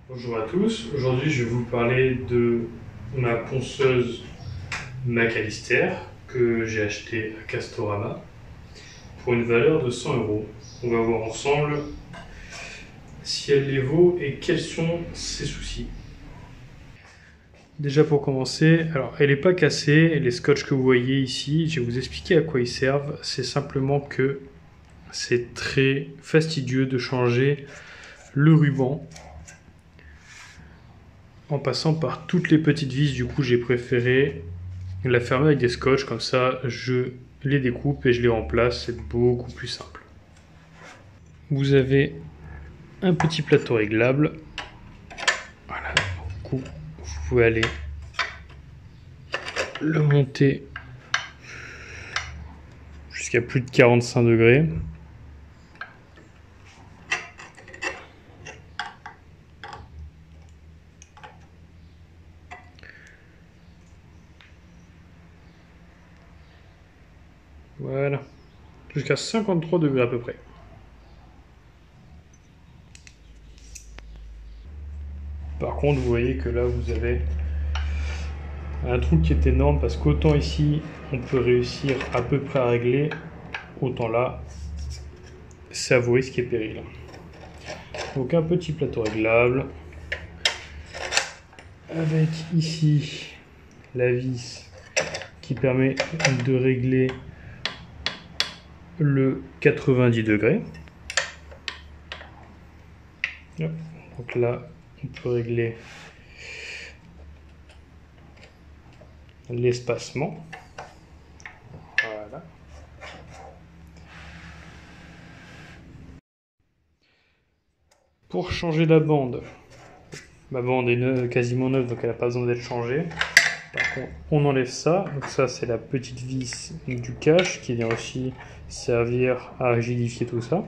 Bonjour à tous, aujourd'hui je vais vous parler de ma ponceuse McAllister que j'ai achetée à Castorama pour une valeur de 100 euros. On va voir ensemble si elle les vaut et quels sont ses soucis. Déjà pour commencer, alors elle n'est pas cassée, les scotch que vous voyez ici, je vais vous expliquer à quoi ils servent. C'est simplement que c'est très fastidieux de changer le ruban en passant par toutes les petites vis. Du coup j'ai préféré la fermer avec des scotch, comme ça je les découpe et je les remplace, c'est beaucoup plus simple. Vous avez un petit plateau réglable, voilà, du coup vous pouvez aller le monter jusqu'à plus de 45 degrés. Voilà, jusqu'à 53 degrés à peu près. Par contre, vous voyez que là, vous avez un trou qui est énorme parce qu'autant ici, on peut réussir à peu près à régler, autant là, c'est à vos risques et périls. Donc un petit plateau réglable, avec ici la vis qui permet de régler le 90 degrés. Donc là, on peut régler l'espacement. Voilà. Pour changer la bande, ma bande est quasiment neuve, donc elle n'a pas besoin d'être changée. Par contre, on enlève ça. Donc ça, c'est la petite vis du cache qui vient aussi servir à rigidifier tout ça.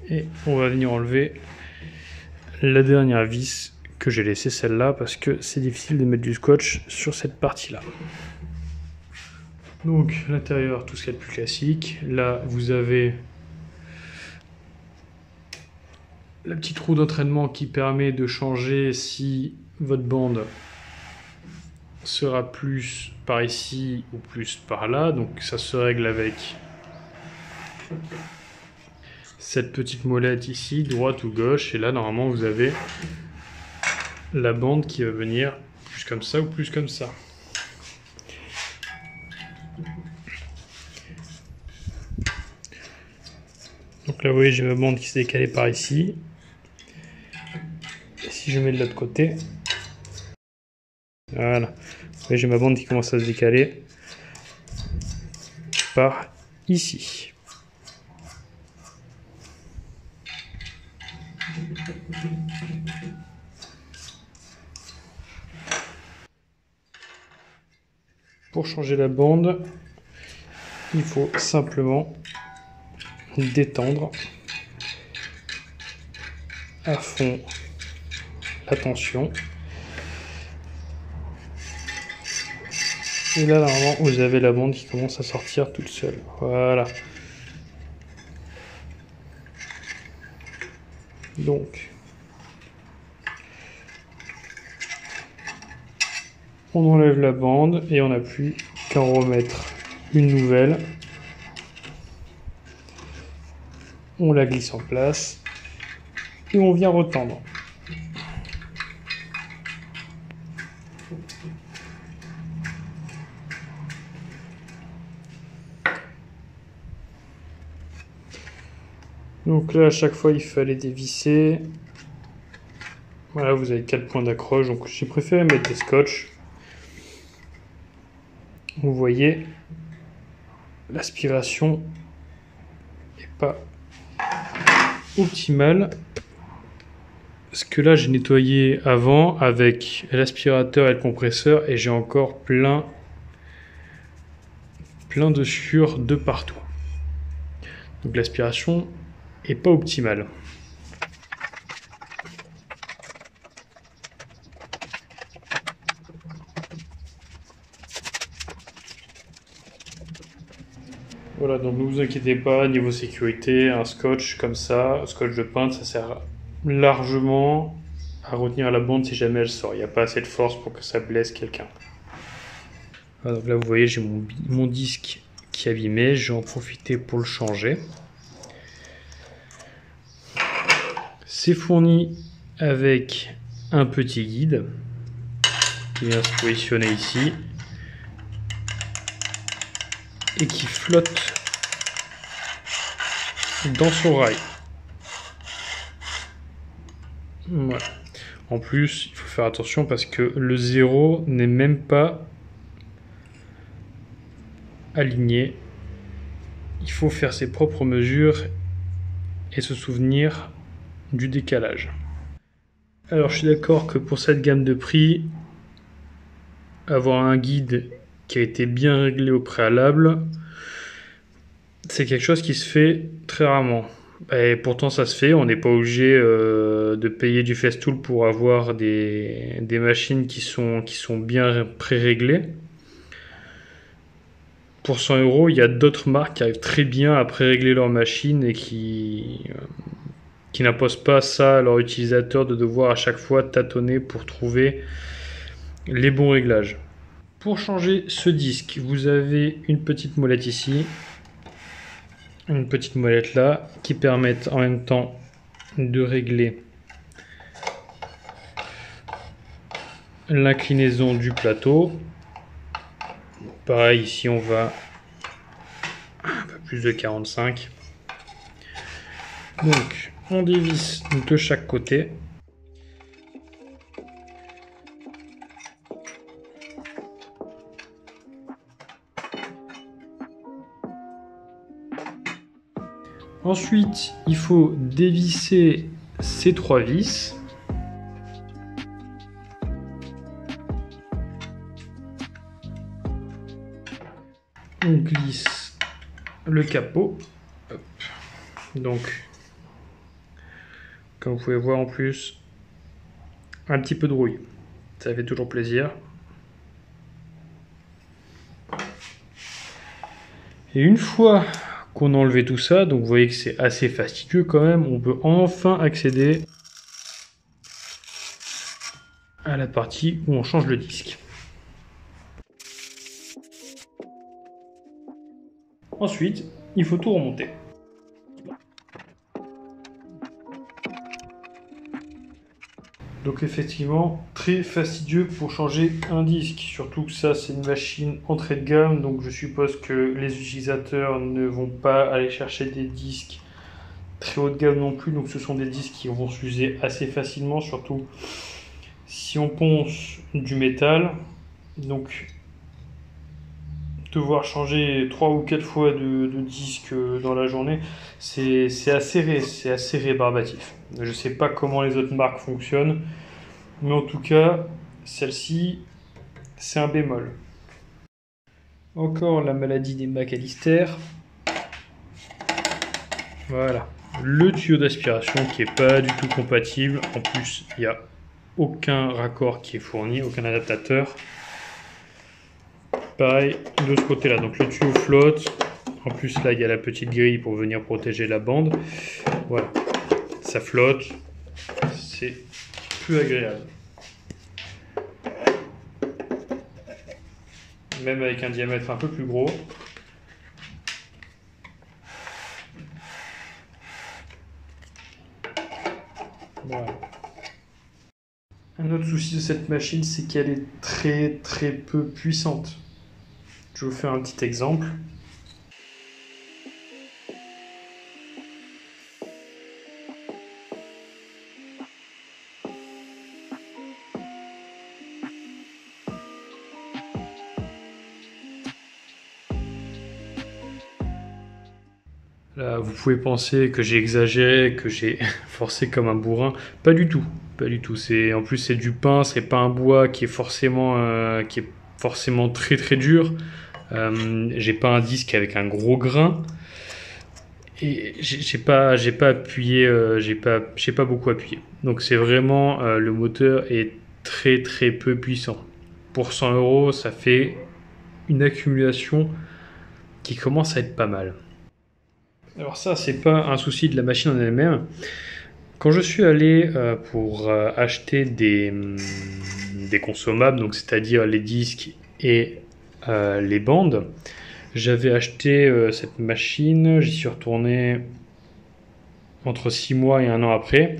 Et on va venir enlever la dernière vis que j'ai laissée, celle-là, parce que c'est difficile de mettre du scotch sur cette partie-là. Donc l'intérieur, tout ce qu'il y a de plus classique. Là, vous avez la petite roue d'entraînement qui permet de changer si votre bande sera plus par ici ou plus par là. Donc ça se règle avec cette petite molette ici, droite ou gauche. Et là, normalement, vous avez la bande qui va venir plus comme ça ou plus comme ça. Donc là, vous voyez, j'ai ma bande qui s'est décalée par ici. Et si je mets de l'autre côté, voilà. Vous voyez, j'ai ma bande qui commence à se décaler par ici. Pour changer la bande, il faut simplement détendre à fond la tension. Et là, normalement, vous avez la bande qui commence à sortir toute seule. Voilà. Donc, on enlève la bande et on n'a plus qu'à en remettre une nouvelle. On la glisse en place et on vient retendre. Donc là, à chaque fois, il fallait dévisser. Voilà, vous avez 4 points d'accroche. Donc j'ai préféré mettre des scotch. Vous voyez, l'aspiration n'est pas optimale. Parce que là, j'ai nettoyé avant avec l'aspirateur et le compresseur et j'ai encore plein de sueur de partout. Donc l'aspiration n'est pas optimale. Voilà, donc ne vous inquiétez pas, niveau sécurité, un scotch comme ça, un scotch de peintre, ça sert largement à retenir la bande si jamais elle sort. Il n'y a pas assez de force pour que ça blesse quelqu'un. Voilà, donc là, vous voyez, j'ai mon disque qui est abîmé. Je vais en profiter pour le changer. C'est fourni avec un petit guide qui vient se positionner ici et qui flotte dans son rail. Voilà. En plus, il faut faire attention parce que le 0 n'est même pas aligné. Il faut faire ses propres mesures et se souvenir du décalage. Alors je suis d'accord que pour cette gamme de prix, avoir un guide qui a été bien réglé au préalable, c'est quelque chose qui se fait très rarement. Et pourtant ça se fait, on n'est pas obligé de payer du Festool pour avoir des machines qui sont bien pré-réglées. Pour 100 €, il y a d'autres marques qui arrivent très bien à pré-régler leurs machines et qui n'imposent pas ça à leurs utilisateurs de devoir à chaque fois tâtonner pour trouver les bons réglages. Pour changer ce disque, vous avez une petite molette ici, une petite molette là, qui permettent en même temps de régler l'inclinaison du plateau. Pareil, ici on va un peu plus de 45. Donc on dévisse de chaque côté. Ensuite, il faut dévisser ces 3 vis. On glisse le capot. Hop. Donc, comme vous pouvez voir en plus, un petit peu de rouille. Ça fait toujours plaisir. Et une fois qu'on a enlevé tout ça, donc vous voyez que c'est assez fastidieux quand même, on peut enfin accéder à la partie où on change le disque. Ensuite, il faut tout remonter. Donc effectivement, très fastidieux pour changer un disque, surtout que ça c'est une machine entrée de gamme, donc je suppose que les utilisateurs ne vont pas aller chercher des disques très haut de gamme non plus, donc ce sont des disques qui vont s'user assez facilement, surtout si on ponce du métal. Donc devoir changer 3 ou 4 fois de disque dans la journée, c'est assez rébarbatif. Je ne sais pas comment les autres marques fonctionnent, mais en tout cas, celle-ci, c'est un bémol. Encore la maladie des McAllister. Voilà. Le tuyau d'aspiration qui n'est pas du tout compatible. En plus, il n'y a aucun raccord qui est fourni, aucun adaptateur. Pareil de ce côté-là. Donc le tuyau flotte. En plus, là, il y a la petite grille pour venir protéger la bande. Voilà. Ça flotte. C'est plus agréable. Même avec un diamètre un peu plus gros. Voilà. Un autre souci de cette machine, c'est qu'elle est très peu puissante. Je vous fais un petit exemple. Là, vous pouvez penser que j'ai exagéré, que j'ai forcé comme un bourrin. Pas du tout, pas du tout. En plus c'est du pin, c'est pas un bois qui est forcément très dur. J'ai pas un disque avec un gros grain et j'ai pas appuyé, j'ai pas beaucoup appuyé. Donc c'est vraiment le moteur est très peu puissant. Pour 100 €, ça fait une accumulation qui commence à être pas mal. Alors ça, c'est pas un souci de la machine en elle-même. Quand je suis allé pour acheter des consommables, donc c'est-à-dire les disques et les bandes, j'avais acheté cette machine, j'y suis retourné entre 6 mois et 1 an après.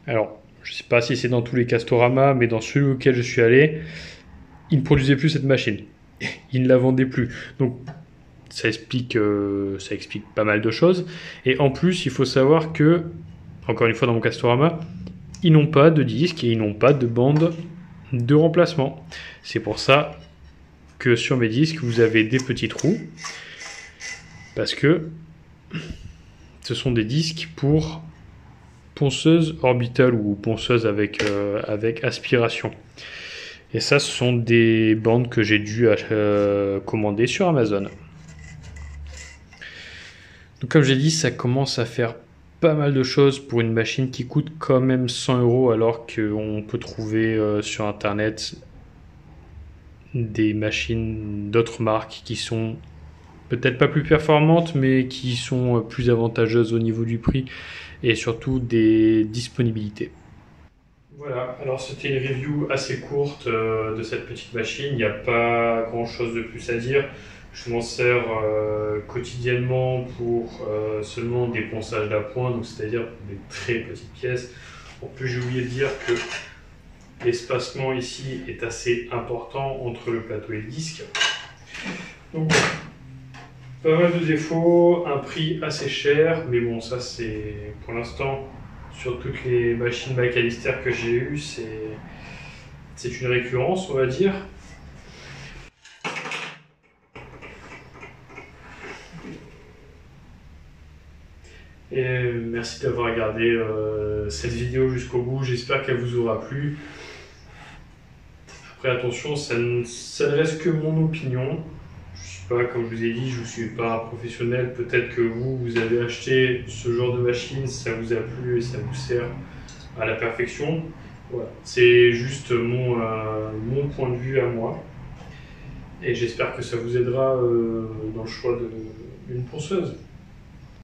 Alors, je ne sais pas si c'est dans tous les Castorama, mais dans celui auquel je suis allé, ils ne produisaient plus cette machine. Ils ne la vendaient plus. Donc, ça explique pas mal de choses. Et en plus, il faut savoir que, encore une fois dans mon Castorama, ils n'ont pas de disque et ils n'ont pas de bande de remplacement. C'est pour ça que sur mes disques, vous avez des petits trous. Parce que ce sont des disques pour ponceuse orbitale ou ponceuse avec aspiration. Et ça, ce sont des bandes que j'ai dû commander sur Amazon. Donc comme j'ai dit, ça commence à faire pas mal de choses pour une machine qui coûte quand même 100 € alors qu'on peut trouver sur internet des machines d'autres marques qui sont peut-être pas plus performantes mais qui sont plus avantageuses au niveau du prix et surtout des disponibilités. Voilà, alors c'était une review assez courte de cette petite machine, il n'y a pas grand chose de plus à dire. Je m'en sers quotidiennement pour seulement des ponçages d'appoint, donc c'est-à-dire pour des très petites pièces. En plus, j'ai oublié de dire que l'espacement ici est assez important entre le plateau et le disque. Donc pas mal de défauts, un prix assez cher, mais bon, ça c'est pour l'instant sur toutes les machines McAllister que j'ai eues, c'est une récurrence, on va dire. Et merci d'avoir regardé cette vidéo jusqu'au bout, j'espère qu'elle vous aura plu. Après attention, ça ne reste que mon opinion. Je suis pas, comme je vous ai dit, je ne suis pas un professionnel. Peut-être que vous avez acheté ce genre de machine, ça vous a plu et ça vous sert à la perfection. Voilà. C'est juste mon point de vue à moi. Et j'espère que ça vous aidera dans le choix d'une ponceuse.